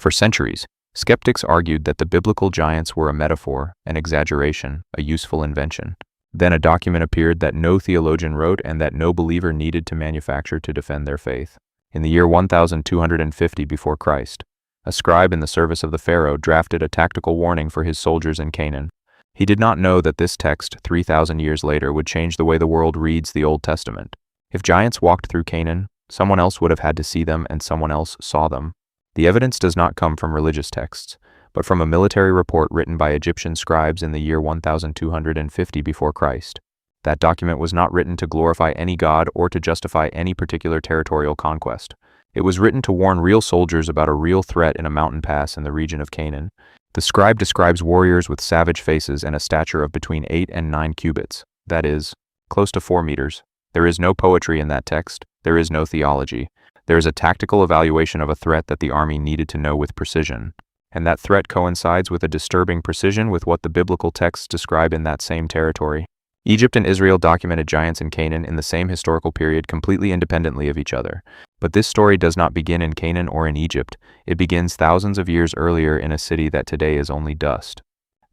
For centuries, skeptics argued that the biblical giants were a metaphor, an exaggeration, a useful invention. Then a document appeared that no theologian wrote and that no believer needed to manufacture to defend their faith. In the year 1250 before Christ, a scribe in the service of the pharaoh drafted a tactical warning for his soldiers in Canaan. He did not know that this text, 3,000 years later, would change the way the world reads the Old Testament. If giants walked through Canaan, someone else would have had to see them and someone else saw them. The evidence does not come from religious texts, but from a military report written by Egyptian scribes in the year 1250 before Christ. That document was not written to glorify any god or to justify any particular territorial conquest. It was written to warn real soldiers about a real threat in a mountain pass in the region of Canaan. The scribe describes warriors with savage faces and a stature of between 8 and 9 cubits, that is, close to 4 meters. There is no poetry in that text. There is no theology. There is a tactical evaluation of a threat that the army needed to know with precision. And that threat coincides with a disturbing precision with what the biblical texts describe in that same territory. Egypt and Israel documented giants in Canaan in the same historical period completely independently of each other. But this story does not begin in Canaan or in Egypt. It begins thousands of years earlier in a city that today is only dust.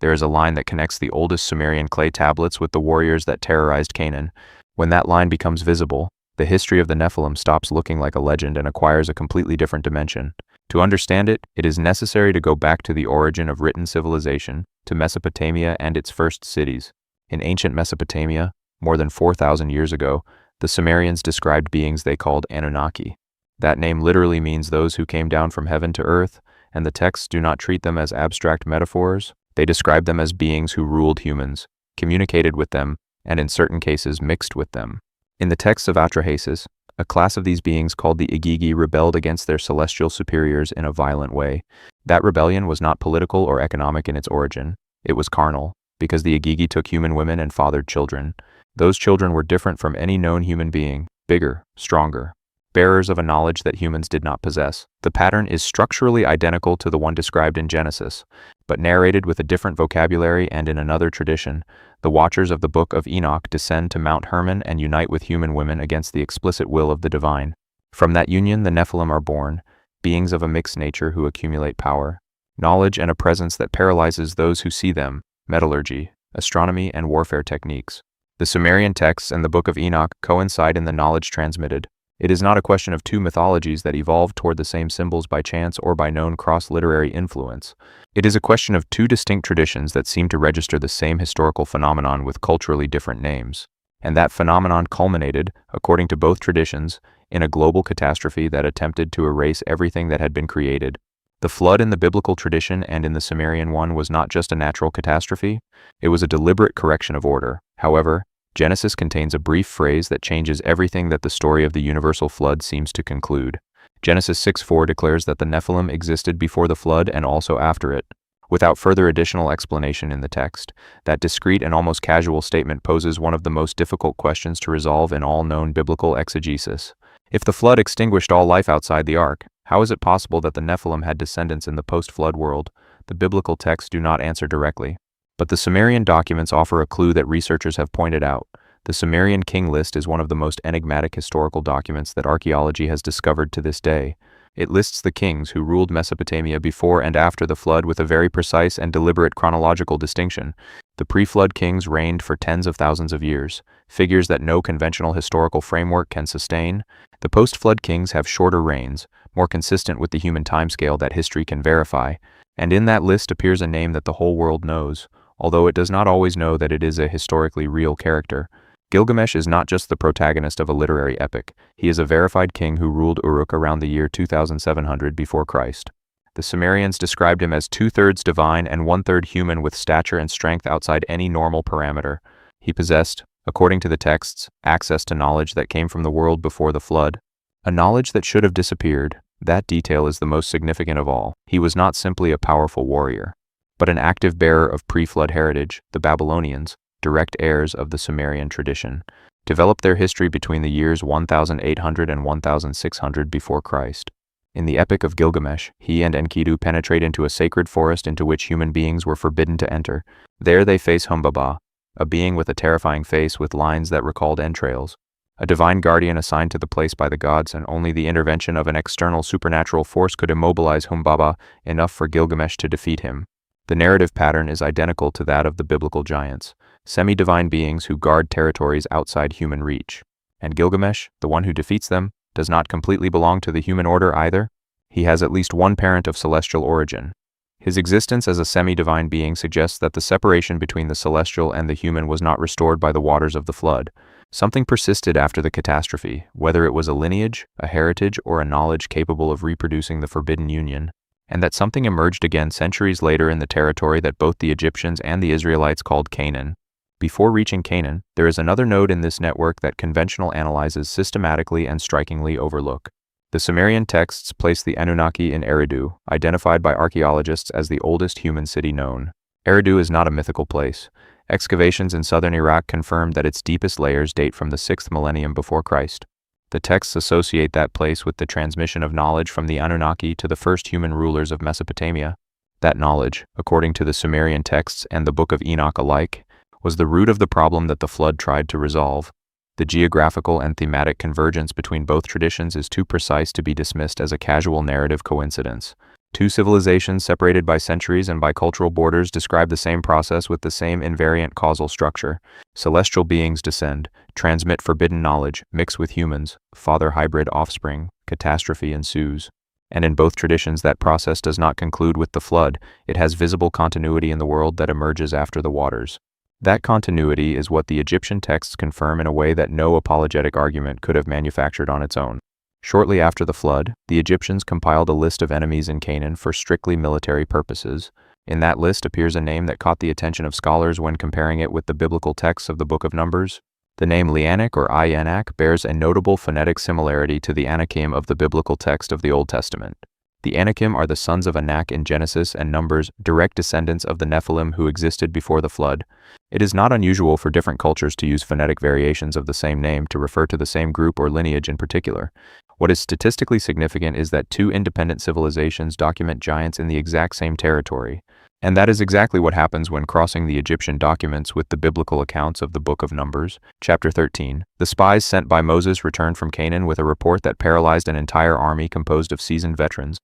There is a line that connects the oldest Sumerian clay tablets with the warriors that terrorized Canaan. When that line becomes visible, the history of the Nephilim stops looking like a legend and acquires a completely different dimension. To understand it, it is necessary to go back to the origin of written civilization, to Mesopotamia and its first cities. In ancient Mesopotamia, more than 4,000 years ago, the Sumerians described beings they called Anunnaki. That name literally means those who came down from heaven to earth, and the texts do not treat them as abstract metaphors. They describe them as beings who ruled humans, communicated with them, and in certain cases mixed with them. In the texts of Atrahasis, a class of these beings called the Igigi rebelled against their celestial superiors in a violent way. That rebellion was not political or economic in its origin. It was carnal, because the Igigi took human women and fathered children. Those children were different from any known human being, bigger, stronger, bearers of a knowledge that humans did not possess. The pattern is structurally identical to the one described in Genesis, but narrated with a different vocabulary and in another tradition. The Watchers of the Book of Enoch descend to Mount Hermon and unite with human women against the explicit will of the divine. From that union the Nephilim are born, beings of a mixed nature who accumulate power, knowledge and a presence that paralyzes those who see them, metallurgy, astronomy and warfare techniques. The Sumerian texts and the Book of Enoch coincide in the knowledge transmitted. It is not a question of two mythologies that evolved toward the same symbols by chance or by known cross-literary influence. It is a question of two distinct traditions that seem to register the same historical phenomenon with culturally different names. And that phenomenon culminated, according to both traditions, in a global catastrophe that attempted to erase everything that had been created. The flood in the biblical tradition and in the Sumerian one was not just a natural catastrophe, it was a deliberate correction of order. However, Genesis contains a brief phrase that changes everything that the story of the universal flood seems to conclude. Genesis 6:4 declares that the Nephilim existed before the flood and also after it. Without further additional explanation in the text, that discreet and almost casual statement poses one of the most difficult questions to resolve in all known biblical exegesis. If the flood extinguished all life outside the ark, how is it possible that the Nephilim had descendants in the post-flood world? The biblical texts do not answer directly. But the Sumerian documents offer a clue that researchers have pointed out. The Sumerian king list is one of the most enigmatic historical documents that archaeology has discovered to this day. It lists the kings who ruled Mesopotamia before and after the flood with a very precise and deliberate chronological distinction. The pre-flood kings reigned for tens of thousands of years, figures that no conventional historical framework can sustain. The post-flood kings have shorter reigns, more consistent with the human timescale that history can verify. And in that list appears a name that the whole world knows, although it does not always know that it is a historically real character. Gilgamesh is not just the protagonist of a literary epic, he is a verified king who ruled Uruk around the year 2700 before Christ. The Sumerians described him as 2/3 divine and 1/3 human with stature and strength outside any normal parameter. He possessed, according to the texts, access to knowledge that came from the world before the flood. A knowledge that should have disappeared. That detail is the most significant of all. He was not simply a powerful warrior, but an active bearer of pre-flood heritage. The Babylonians, direct heirs of the Sumerian tradition, developed their history between the years 1800 and 1600 before Christ. In the Epic of Gilgamesh, he and Enkidu penetrate into a sacred forest into which human beings were forbidden to enter. There they face Humbaba, a being with a terrifying face with lines that recalled entrails. a divine guardian assigned to the place by the gods, and only the intervention of an external supernatural force could immobilize Humbaba enough for Gilgamesh to defeat him. The narrative pattern is identical to that of the biblical giants, semi-divine beings who guard territories outside human reach. And Gilgamesh, the one who defeats them, does not completely belong to the human order either. He has at least one parent of celestial origin. His existence as a semi-divine being suggests that the separation between the celestial and the human was not restored by the waters of the flood. Something persisted after the catastrophe, whether it was a lineage, a heritage, or a knowledge capable of reproducing the forbidden union, and that something emerged again centuries later in the territory that both the Egyptians and the Israelites called Canaan. Before reaching Canaan, there is another node in this network that conventional analyses systematically and strikingly overlook. The Sumerian texts place the Anunnaki in Eridu, identified by archaeologists as the oldest human city known. Eridu is not a mythical place. Excavations in southern Iraq confirm that its deepest layers date from the 6th millennium before Christ. The texts associate that place with the transmission of knowledge from the Anunnaki to the first human rulers of Mesopotamia. That knowledge, according to the Sumerian texts and the Book of Enoch alike, was the root of the problem that the flood tried to resolve. The geographical and thematic convergence between both traditions is too precise to be dismissed as a casual narrative coincidence. Two civilizations separated by centuries and by cultural borders describe the same process with the same invariant causal structure. Celestial beings descend, transmit forbidden knowledge, mix with humans, father hybrid offspring, catastrophe ensues. And in both traditions that process does not conclude with the flood, it has visible continuity in the world that emerges after the waters. That continuity is what the Egyptian texts confirm in a way that no apologetic argument could have manufactured on its own. Shortly after the flood, the Egyptians compiled a list of enemies in Canaan for strictly military purposes. In that list appears a name that caught the attention of scholars when comparing it with the biblical texts of the Book of Numbers. The name Leanak or Ienak bears a notable phonetic similarity to the Anakim of the biblical text of the Old Testament. The Anakim are the sons of Anak in Genesis and Numbers, direct descendants of the Nephilim who existed before the flood. It is not unusual for different cultures to use phonetic variations of the same name to refer to the same group or lineage in particular. What is statistically significant is that two independent civilizations document giants in the exact same territory. And that is exactly what happens when crossing the Egyptian documents with the biblical accounts of the Book of Numbers. Chapter 13. The spies sent by Moses returned from Canaan with a report that paralyzed an entire army composed of seasoned veterans.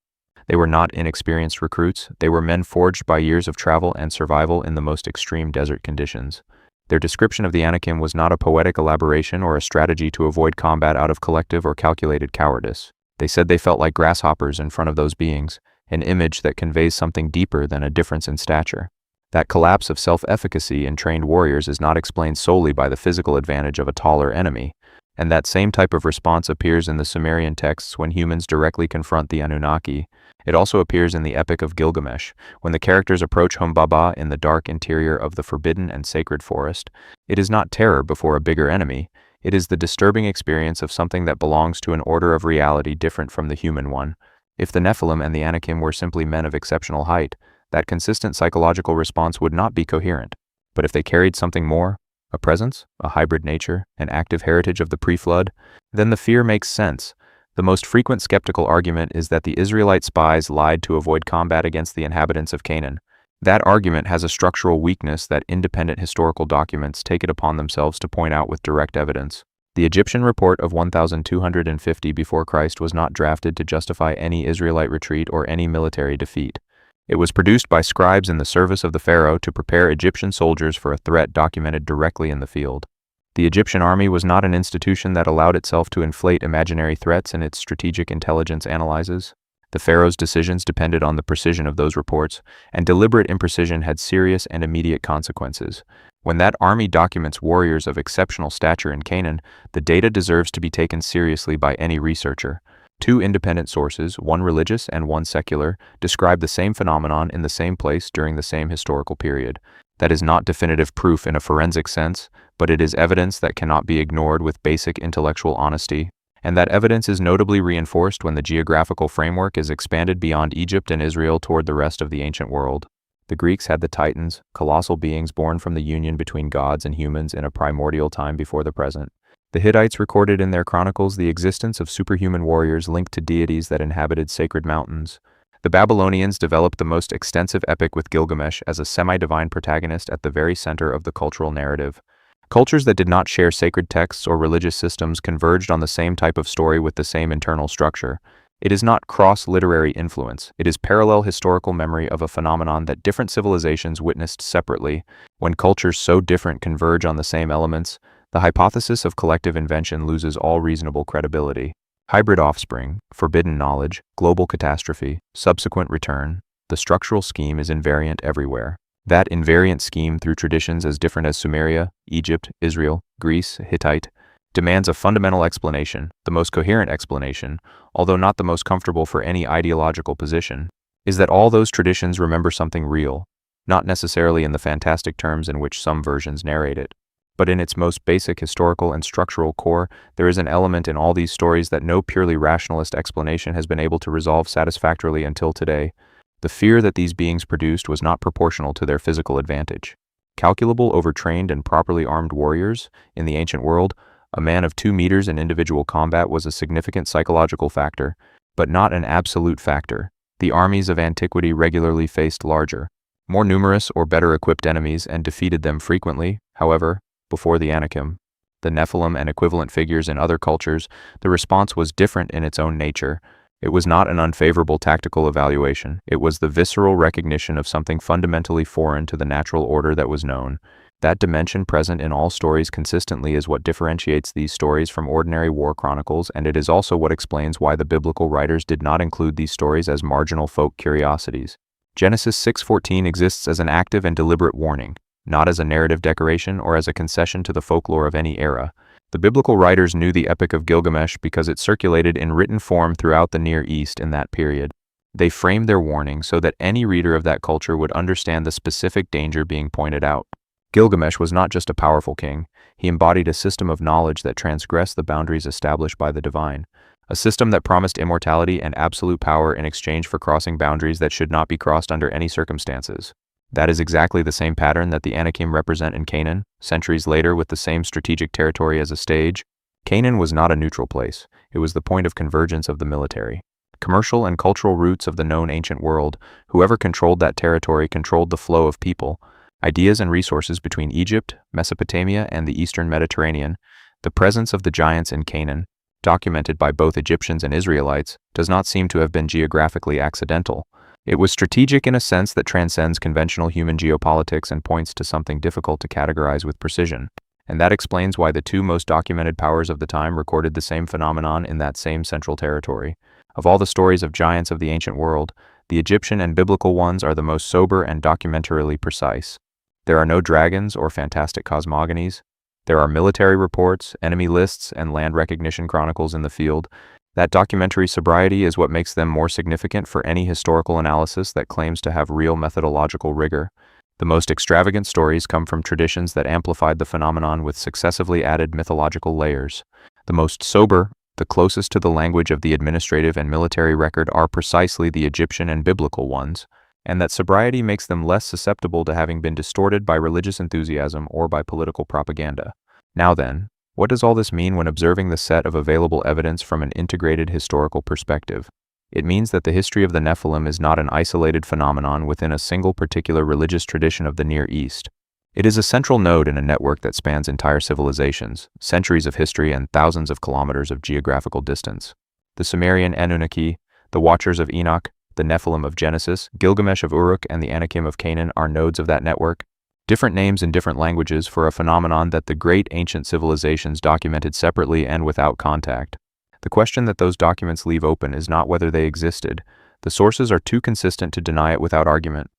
They were not inexperienced recruits, they were men forged by years of travel and survival in the most extreme desert conditions. Their description of the Anakim was not a poetic elaboration or a strategy to avoid combat out of collective or calculated cowardice. They said they felt like grasshoppers in front of those beings, an image that conveys something deeper than a difference in stature. That collapse of self-efficacy in trained warriors is not explained solely by the physical advantage of a taller enemy, and that same type of response appears in the Sumerian texts when humans directly confront the Anunnaki. It also appears in the Epic of Gilgamesh, when the characters approach Humbaba in the dark interior of the forbidden and sacred forest. It is not terror before a bigger enemy, it is the disturbing experience of something that belongs to an order of reality different from the human one. If the Nephilim and the Anakim were simply men of exceptional height, that consistent psychological response would not be coherent. But if they carried something more, a presence, a hybrid nature, an active heritage of the pre-flood, then the fear makes sense. The most frequent skeptical argument is that the Israelite spies lied to avoid combat against the inhabitants of Canaan. That argument has a structural weakness that independent historical documents take it upon themselves to point out with direct evidence. The Egyptian report of 1250 before Christ was not drafted to justify any Israelite retreat or any military defeat. It was produced by scribes in the service of the pharaoh to prepare Egyptian soldiers for a threat documented directly in the field. The Egyptian army was not an institution that allowed itself to inflate imaginary threats in its strategic intelligence analyses. The pharaoh's decisions depended on the precision of those reports, and deliberate imprecision had serious and immediate consequences. When that army documents warriors of exceptional stature in Canaan, the data deserves to be taken seriously by any researcher. Two independent sources, one religious and one secular, describe the same phenomenon in the same place during the same historical period. That is not definitive proof in a forensic sense, but it is evidence that cannot be ignored with basic intellectual honesty. And that evidence is notably reinforced when the geographical framework is expanded beyond Egypt and Israel toward the rest of the ancient world. The Greeks had the Titans, colossal beings born from the union between gods and humans in a primordial time before the present. The Hittites recorded in their chronicles the existence of superhuman warriors linked to deities that inhabited sacred mountains. The Babylonians developed the most extensive epic with Gilgamesh as a semi-divine protagonist at the very center of the cultural narrative. Cultures that did not share sacred texts or religious systems converged on the same type of story with the same internal structure. It is not cross-literary influence, it is parallel historical memory of a phenomenon that different civilizations witnessed separately. When cultures so different converge on the same elements, the hypothesis of collective invention loses all reasonable credibility. Hybrid offspring, forbidden knowledge, global catastrophe, subsequent return. The structural scheme is invariant everywhere. That invariant scheme through traditions as different as Sumeria, Egypt, Israel, Greece, Hittite, demands a fundamental explanation, the most coherent explanation, although not the most comfortable for any ideological position, is that all those traditions remember something real, not necessarily in the fantastic terms in which some versions narrate it, but in its most basic historical and structural core. There is an element in all these stories that no purely rationalist explanation has been able to resolve satisfactorily until today. The fear that these beings produced was not proportional to their physical advantage. Calculable over trained and properly armed warriors, in the ancient world, a man of 2 meters in individual combat was a significant psychological factor, but not an absolute factor. The armies of antiquity regularly faced larger, more numerous or better equipped enemies and defeated them frequently. However, before the Anakim, the Nephilim and equivalent figures in other cultures, the response was different in its own nature. It was not an unfavorable tactical evaluation. It was the visceral recognition of something fundamentally foreign to the natural order that was known. That dimension present in all stories consistently is what differentiates these stories from ordinary war chronicles, and it is also what explains why the biblical writers did not include these stories as marginal folk curiosities. Genesis 6:14 exists as an active and deliberate warning, not as a narrative decoration or as a concession to the folklore of any era. The biblical writers knew the Epic of Gilgamesh because it circulated in written form throughout the Near East in that period. They framed their warning so that any reader of that culture would understand the specific danger being pointed out. Gilgamesh was not just a powerful king, he embodied a system of knowledge that transgressed the boundaries established by the divine, a system that promised immortality and absolute power in exchange for crossing boundaries that should not be crossed under any circumstances. That is exactly the same pattern that the Anakim represent in Canaan, centuries later with the same strategic territory as a stage. Canaan was not a neutral place, it was the point of convergence of the military, commercial and cultural roots of the known ancient world. Whoever controlled that territory controlled the flow of people, ideas and resources between Egypt, Mesopotamia, and the eastern Mediterranean. The presence of the giants in Canaan, documented by both Egyptians and Israelites, does not seem to have been geographically accidental. It was strategic in a sense that transcends conventional human geopolitics and points to something difficult to categorize with precision. And that explains why the two most documented powers of the time recorded the same phenomenon in that same central territory. Of all the stories of giants of the ancient world, the Egyptian and biblical ones are the most sober and documentarily precise. There are no dragons or fantastic cosmogonies. There are military reports, enemy lists, and land recognition chronicles in the field. That documentary sobriety is what makes them more significant for any historical analysis that claims to have real methodological rigor. The most extravagant stories come from traditions that amplified the phenomenon with successively added mythological layers. The most sober, the closest to the language of the administrative and military record, are precisely the Egyptian and biblical ones, and that sobriety makes them less susceptible to having been distorted by religious enthusiasm or by political propaganda. Now then, what does all this mean when observing the set of available evidence from an integrated historical perspective? It means that the history of the Nephilim is not an isolated phenomenon within a single particular religious tradition of the Near East. It is a central node in a network that spans entire civilizations, centuries of history, and thousands of kilometers of geographical distance. The Sumerian Anunnaki, the Watchers of Enoch, the Nephilim of Genesis, Gilgamesh of Uruk, and the Anakim of Canaan are nodes of that network. Different names in different languages for a phenomenon that the great ancient civilizations documented separately and without contact. The question that those documents leave open is not whether they existed. The sources are too consistent to deny it without argument.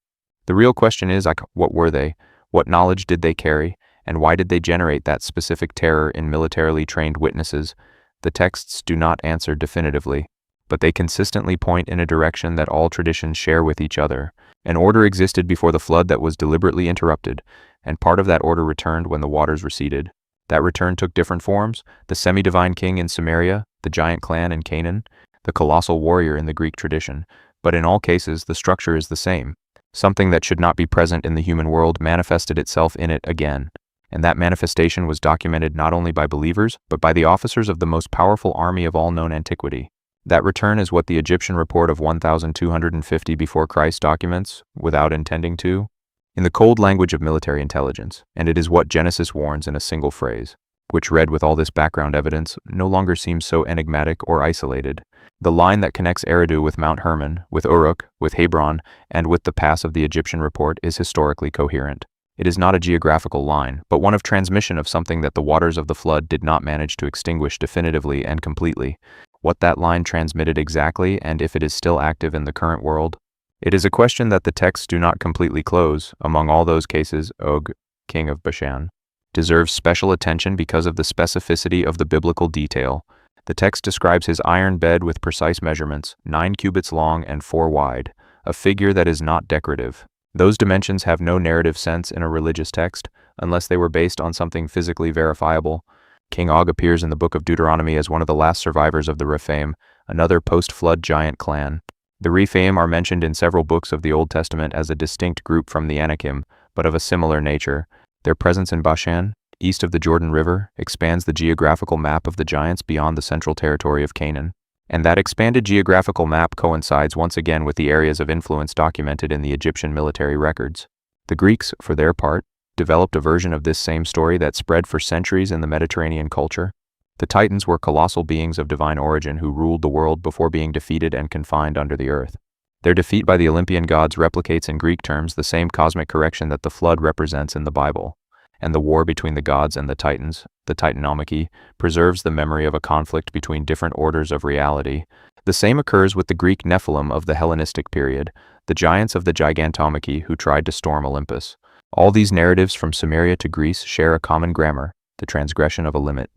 The real question is, what were they? What knowledge did they carry? And why did they generate that specific terror in militarily trained witnesses? The texts do not answer definitively, but they consistently point in a direction that all traditions share with each other. An order existed before the flood that was deliberately interrupted, and part of that order returned when the waters receded. That return took different forms: the semi-divine king in Sumeria, the giant clan in Canaan, the colossal warrior in the Greek tradition. But in all cases, the structure is the same. Something that should not be present in the human world manifested itself in it again. And that manifestation was documented not only by believers, but by the officers of the most powerful army of all known antiquity. That return is what the Egyptian report of 1250 before Christ documents, without intending to. in the cold language of military intelligence, and it is what Genesis warns in a single phrase, which read with all this background evidence no longer seems so enigmatic or isolated. The line that connects Eridu with Mount Hermon, with Uruk, with Hebron, and with the pass of the Egyptian report is historically coherent. It is not a geographical line, but one of transmission of something that the waters of the flood did not manage to extinguish definitively and completely. What that line transmitted exactly, and if it is still active in the current world, it is a question that the texts do not completely close. Among all those cases, Og, king of Bashan, deserves special attention because of the specificity of the biblical detail. The text describes his iron bed with precise measurements, 9 cubits long and 4 wide, a figure that is not decorative. Those dimensions have no narrative sense in a religious text, unless they were based on something physically verifiable. King Og appears in the book of Deuteronomy as one of the last survivors of the Rephaim, another post-flood giant clan. The Rephaim are mentioned in several books of the Old Testament as a distinct group from the Anakim, but of a similar nature. Their presence in Bashan, east of the Jordan River, expands the geographical map of the giants beyond the central territory of Canaan. And that expanded geographical map coincides once again with the areas of influence documented in the Egyptian military records. The Greeks, for their part, developed a version of this same story that spread for centuries in the Mediterranean culture. The Titans were colossal beings of divine origin who ruled the world before being defeated and confined under the earth. Their defeat by the Olympian gods replicates in Greek terms the same cosmic correction that the flood represents in the Bible. And the war between the gods and the Titans, the Titanomachy, preserves the memory of a conflict between different orders of reality. The same occurs with the Greek Nephilim of the Hellenistic period, the giants of the Gigantomachy who tried to storm Olympus. All these narratives from Sumeria to Greece share a common grammar, the transgression of a limit.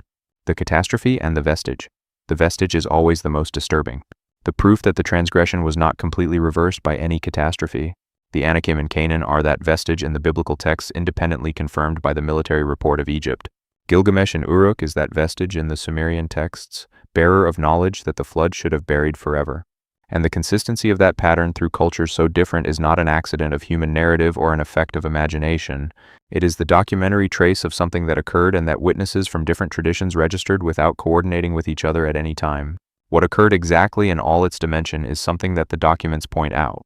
The catastrophe and the vestige. The vestige is always the most disturbing. The proof that the transgression was not completely reversed by any catastrophe. The Anakim and Canaan are that vestige in the biblical texts independently confirmed by the military report of Egypt. Gilgamesh and Uruk is that vestige in the Sumerian texts, bearer of knowledge that the flood should have buried forever. And the consistency of that pattern through cultures so different is not an accident of human narrative or an effect of imagination. It is the documentary trace of something that occurred and that witnesses from different traditions registered without coordinating with each other at any time. What occurred exactly in all its dimension is something that the documents point out,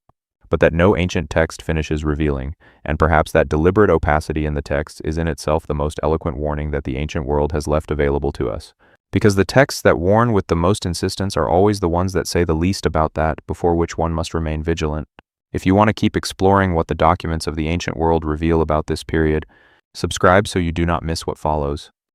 but that no ancient text finishes revealing, and perhaps that deliberate opacity in the text is in itself the most eloquent warning that the ancient world has left available to us. Because the texts that warn with the most insistence are always the ones that say the least about that before which one must remain vigilant. If you want to keep exploring what the documents of the ancient world reveal about this period, subscribe so you do not miss what follows.